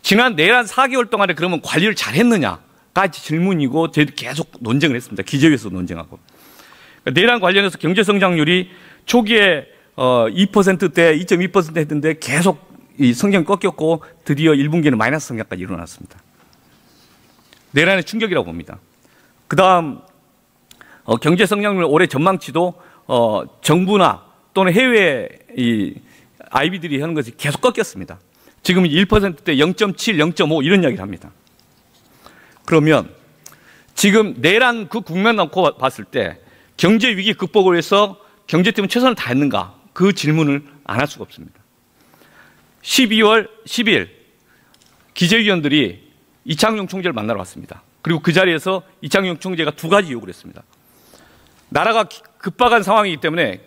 지난 내란 4개월 동안에 그러면 관리를 잘했느냐까지 질문이고 저희도 계속 논쟁을 했습니다. 기재위에서 논쟁하고. 내란 관련해서 경제성장률이 초기에 2%대 2.2% 했는데 계속 이 성장이 꺾였고 드디어 1분기에는 마이너스 성장까지 일어났습니다. 내란의 충격이라고 봅니다. 그 다음 경제성장률 올해 전망치도 정부나 또는 해외 이 IB들이 하는 것이 계속 꺾였습니다. 지금 1%대 0.7, 0.5 이런 이야기를 합니다. 그러면 지금 내란 그 국면 놓고 봤을 때 경제 위기 극복을 위해서 경제팀은 최선을 다했는가? 그 질문을 안 할 수가 없습니다. 12월 10일 기재위원들이 이창용 총재를 만나러 왔습니다. 그리고 그 자리에서 이창용 총재가 두 가지 요구를 했습니다. 나라가 급박한 상황이기 때문에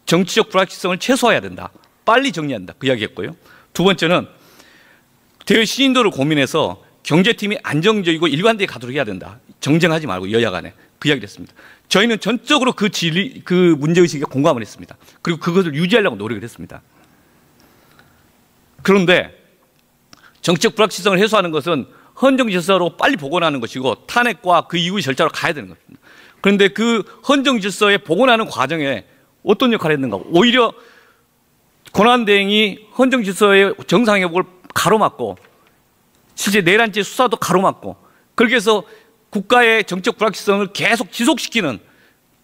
정치적 불확실성을 최소화해야 된다. 빨리 정리해야 된다. 그 이야기했고요. 두 번째는 대외 신인도를 고민해서 경제팀이 안정적이고 일관되게 가도록 해야 된다. 정쟁하지 말고 여야 간에. 그 이야기를 했습니다. 저희는 전적으로 그 문제의식에 공감을 했습니다. 그리고 그것을 유지하려고 노력을 했습니다. 그런데 정치적 불확실성을 해소하는 것은 헌정 질서로 빨리 복원하는 것이고 탄핵과 그 이후의 절차로 가야 되는 것입니다. 그런데 그 헌정 질서에 복원하는 과정에 어떤 역할을 했는가? 오히려 권한대행이 헌정 질서의 정상 회복을 가로막고 실제 내란죄 수사도 가로막고 그렇게 해서 국가의 정책 불확실성을 계속 지속시키는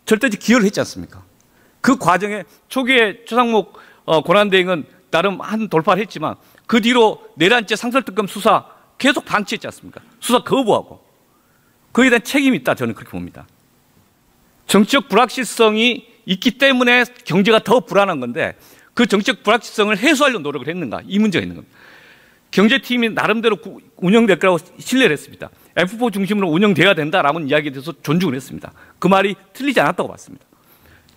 절대적 기여를 했지 않습니까? 그 과정에 초기에 최상목 권한대행은 나름 한 돌파를 했지만 그 뒤로 내란죄 상설특검 수사 계속 방치했지 않습니까? 수사 거부하고 거기에 대한 책임이 있다 저는 그렇게 봅니다. 정치적 불확실성이 있기 때문에 경제가 더 불안한 건데 그 정치적 불확실성을 해소하려는 노력을 했는가? 이 문제가 있는 겁니다. 경제팀이 나름대로 운영될 거라고 신뢰를 했습니다. F4 중심으로 운영돼야 된다라는 이야기에 대해서 존중을 했습니다. 그 말이 틀리지 않았다고 봤습니다.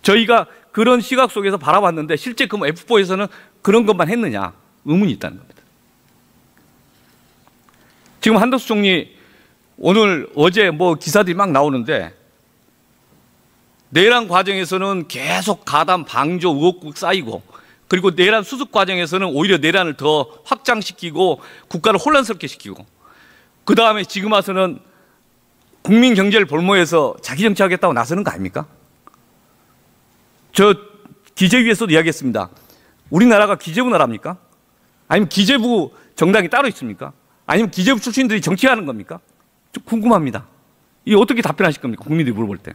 저희가 그런 시각 속에서 바라봤는데 실제 그 F4에서는 그런 것만 했느냐 의문이 있다는 겁니다. 지금 한덕수 총리 오늘 어제 뭐 기사들이 막 나오는데 내란 과정에서는 계속 가담 방조 의혹 쌓이고 그리고 내란 수습 과정에서는 오히려 내란을 더 확장시키고 국가를 혼란스럽게 시키고 그 다음에 지금 와서는 국민 경제를 볼모해서 자기 정치하겠다고 나서는 거 아닙니까? 저 기재위에서도 이야기했습니다. 우리나라가 기재부 나라입니까? 아니면 기재부 정당이 따로 있습니까? 아니면 기재부 출신들이 정치하는 겁니까? 좀 궁금합니다. 이게 어떻게 답변하실 겁니까? 국민들이 물어볼 때.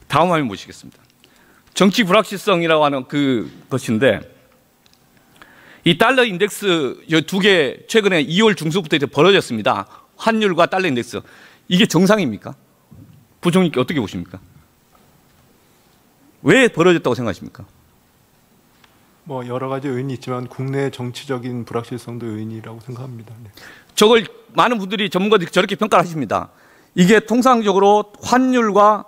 다음 화면 보시겠습니다. 정치 불확실성이라고 하는 그것인데 이 달러 인덱스 두 개 최근에 2월 중순부터 이제 벌어졌습니다. 환율과 달러 인덱스. 이게 정상입니까? 부총리께 어떻게 보십니까? 왜 벌어졌다고 생각하십니까? 뭐 여러 가지 요인이 있지만 국내 정치적인 불확실성도 요인이라고 생각합니다. 네. 저걸 많은 분들이 전문가들이 저렇게 평가를 하십니다. 이게 통상적으로 환율과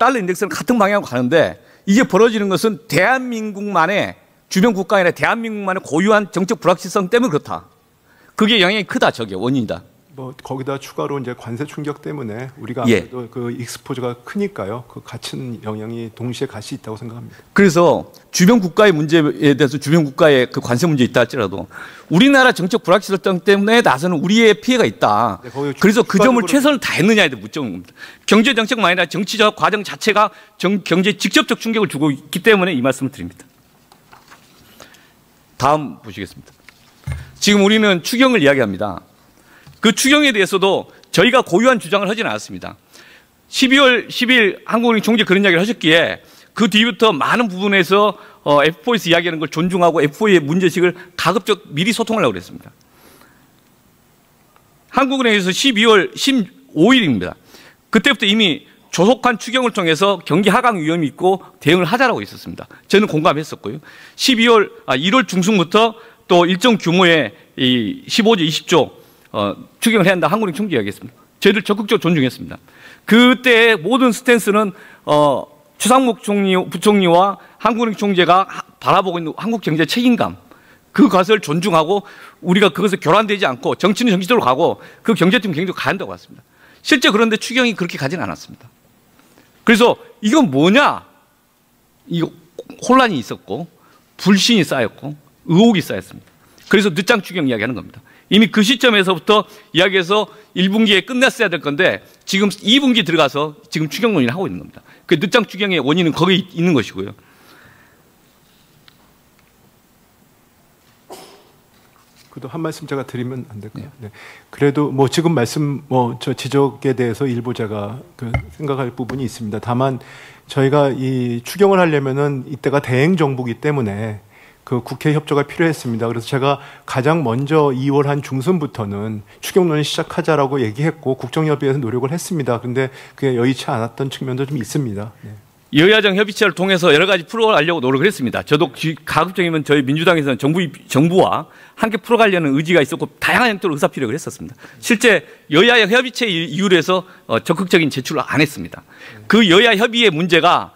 달러 인덱스는 같은 방향으로 가는데 이게 벌어지는 것은 대한민국만의 주변 국가 아니라 대한민국만의 고유한 정책 불확실성 때문에 그렇다. 그게 영향이 크다. 저게 원인이다. 뭐 거기다 추가로 이제 관세 충격 때문에 우리가 아무래도 그 익스포저가 크니까요. 그 같은 영향이 동시에 같이 있다고 생각합니다. 그래서 주변 국가의 문제에 대해서 주변 국가의 그 관세 문제 있다 할지라도 우리나라 정책 불확실성 때문에 나서는 우리의 피해가 있다. 네, 그래서 그 점을 최선을 다했느냐에 대해 묻는 겁니다. 경제 정책만 아니라 정치적 과정 자체가 경제에 직접적 충격을 주고 있기 때문에 이 말씀을 드립니다. 다음 보시겠습니다. 지금 우리는 추경을 이야기합니다. 그 추경에 대해서도 저희가 고유한 주장을 하지는 않았습니다. 12월 10일 한국은행 총재 그런 이야기를 하셨기에 그 뒤부터 많은 부분에서 F4에서 이야기하는 걸 존중하고 F4의 문제식을 가급적 미리 소통하려고 그랬습니다. 한국은행에서 12월 15일입니다. 그때부터 이미 조속한 추경을 통해서 경기 하강 위험이 있고 대응을 하자라고 있었습니다. 저는 공감했었고요. 1월 중순부터 또 일정 규모의 15조, 20조 추경을 해야 한다. 한국은행 총재 이야기했습니다. 저희들 적극적으로 존중했습니다. 그때의 모든 스탠스는 최상목 부총리와 한국은행 총재가 바라보고 있는 한국 경제 책임감 그것을 존중하고 우리가 그것을 교란되지 않고 정치는 정치대로 가고 그 경제팀 경제로 가야 한다고 봤습니다. 실제 그런데 추경이 그렇게 가지는 않았습니다. 그래서 이건 뭐냐? 이거 혼란이 있었고 불신이 쌓였고 의혹이 쌓였습니다. 그래서 늦장 추경 이야기하는 겁니다. 이미 그 시점에서부터 이야기해서 1분기에 끝냈어야 될 건데 지금 2분기 들어가서 지금 추경 논의를 하고 있는 겁니다. 그 늦장 추경의 원인은 거기 있는 것이고요. 그래도 한 말씀 제가 드리면 안 될까요? 네. 그래도 뭐 지금 말씀 저 지적에 대해서 일부 제가 생각할 부분이 있습니다. 다만 저희가 이 추경을 하려면은 이때가 대행 정부이기 때문에 그 국회 협조가 필요했습니다. 그래서 제가 가장 먼저 2월 한 중순부터는 추경 논의 시작하자라고 얘기했고 국정협의회에서 노력을 했습니다. 그런데 그게 여의치 않았던 측면도 좀 있습니다. 네. 여야정 협의체를 통해서 여러 가지 풀어가려고 노력을 했습니다. 저도 가급적이면 저희 민주당에서는 정부와 함께 풀어가려는 의지가 있었고 다양한 형태로 의사표력을 했었습니다. 실제 여야 협의체 이후로 해서 적극적인 제출을 안 했습니다. 그 여야 협의의 문제가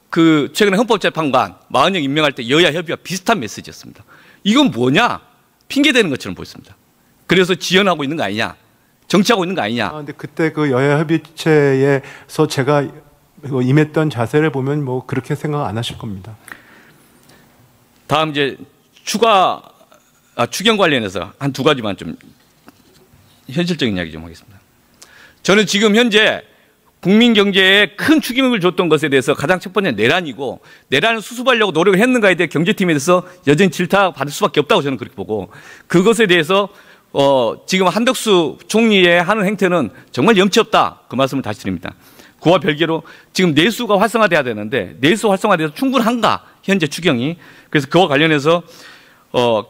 그 최근에 헌법재판관 마흔영 임명할 때 여야 협의와 비슷한 메시지였습니다. 이건 뭐냐? 핑계대는 것처럼 보였습니다. 그래서 지연하고 있는 거 아니냐? 정치하고 있는 거 아니냐? 근데 그때 그 여야 협의체에서 제가 임했던 자세를 보면 뭐 그렇게 생각 안 하실 겁니다. 다음 이제 추경 관련해서 한 두 가지만 좀 현실적인 이야기 좀 하겠습니다. 저는 지금 현재 국민 경제에 큰 축임을 줬던 것에 대해서 가장 첫 번째 내란이고 내란을 수습하려고 노력을 했는가에 대해 경제팀에 대해서 여전히 질타받을 수밖에 없다고 저는 그렇게 보고 그것에 대해서 지금 한덕수 총리의 하는 행태는 정말 염치 없다 그 말씀을 다시 드립니다. 그와 별개로 지금 내수가 활성화돼야 되는데 내수 활성화돼서 충분한가 현재 추경이. 그래서 그와 관련해서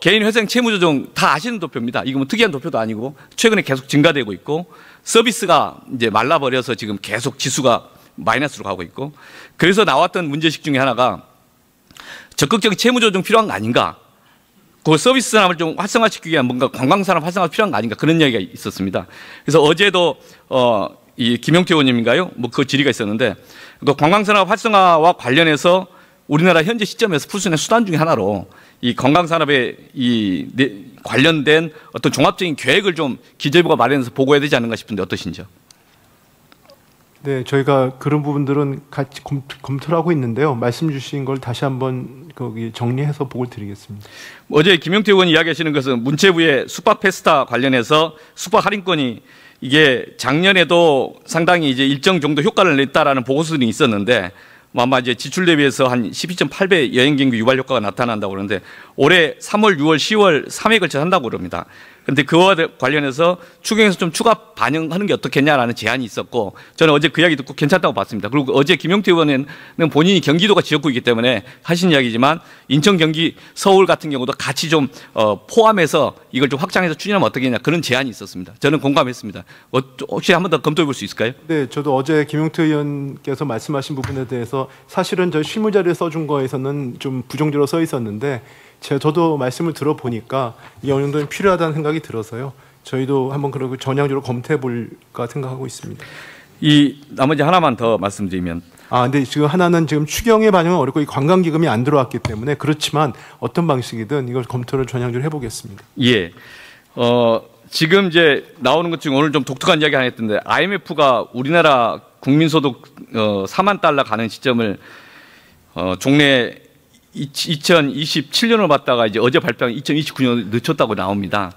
개인회생 채무조정 다 아시는 도표입니다. 이거 뭐 특이한 도표도 아니고 최근에 계속 증가되고 있고 서비스가 이제 말라버려서 지금 계속 지수가 마이너스로 가고 있고 그래서 나왔던 문제식 중에 하나가 적극적인 채무조정 필요한 거 아닌가. 그 서비스 산업을 좀 활성화시키기 위한 뭔가 관광산업 활성화 필요한 거 아닌가 그런 이야기가 있었습니다. 그래서 어제도 이 김용태 의원님인가요? 뭐 그 질의가 있었는데 그 관광산업 활성화와 관련해서 우리나라 현재 시점에서 풀 수 있는 수단 중에 하나로 이 관광산업에 관련된 어떤 종합적인 계획을 좀 기재부가 마련해서 보고해야 되지 않는가 싶은데 어떠신지요? 네, 저희가 그런 부분들은 같이 검토를 하고 있는데요. 말씀 주신 걸 다시 한번 거기 정리해서 보고를 드리겠습니다. 어제 김용태 의원이 이야기하시는 것은 문체부의 숙박 페스타 관련해서 숙박 할인권이 이게 작년에도 상당히 이제 일정 정도 효과를 냈다라는 보고서들이 있었는데 아마 이제 지출 대비해서 한 12.8배 여행 경비 유발 효과가 나타난다고 그러는데 올해 3월, 6월, 10월 3회에 걸쳐 한다고 그럽니다. 그런데 그와 관련해서 추경에서 좀 추가 반영하는 게 어떻겠냐라는 제안이 있었고 저는 어제 그 이야기 듣고 괜찮다고 봤습니다. 그리고 어제 김용태 의원은 본인이 경기도가 지역구이기 때문에 하신 이야기지만 인천, 경기, 서울 같은 경우도 같이 좀 포함해서 이걸 좀 확장해서 추진하면 어떻겠냐 그런 제안이 있었습니다. 저는 공감했습니다. 혹시 한 번 더 검토해 볼 수 있을까요? 네, 저도 어제 김용태 의원께서 말씀하신 부분에 대해서 사실은 저 실무자료에 써준 거에서는 좀 부정적으로 써 있었는데 저도 말씀을 들어보니까 이 어느 정도는 필요하다는 생각이 들어서요. 저희도 한번 그러고 전향적으로 검토해 볼까 생각하고 있습니다. 이 나머지 하나만 더 말씀드리면 근데 지금 하나는 지금 추경의 반영은 어렵고 이 관광기금이 안 들어왔기 때문에 그렇지만 어떤 방식이든 이걸 검토를 전향적으로 해보겠습니다. 예. 지금 이제 나오는 것 중에 오늘 좀 독특한 이야기 하나 했던데 IMF가 우리나라 국민소득 4만 달러 가는 시점을 종래 2027년을 봤다가 이제 어제 발표한 2029년을 늦췄다고 나옵니다.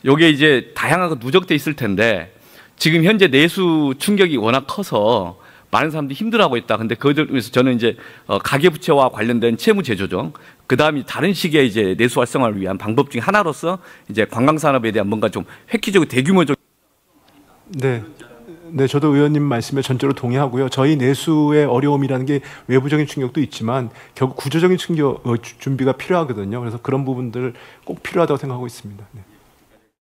요게 이제 다양하고 누적돼 있을 텐데 지금 현재 내수 충격이 워낙 커서 많은 사람들이 힘들어하고 있다. 근데 그것에서 저는 이제 가계부채와 관련된 채무 재조정, 그 다음에 다른 식의 이제 내수 활성화를 위한 방법 중에 하나로서 이제 관광산업에 대한 뭔가 좀 획기적이고 대규모적. 네, 저도 의원님 말씀에 전적으로 동의하고요. 저희 내수의 어려움이라는 게 외부적인 충격도 있지만 결국 구조적인 준비가 필요하거든요. 그래서 그런 부분들 꼭 필요하다고 생각하고 있습니다. 네.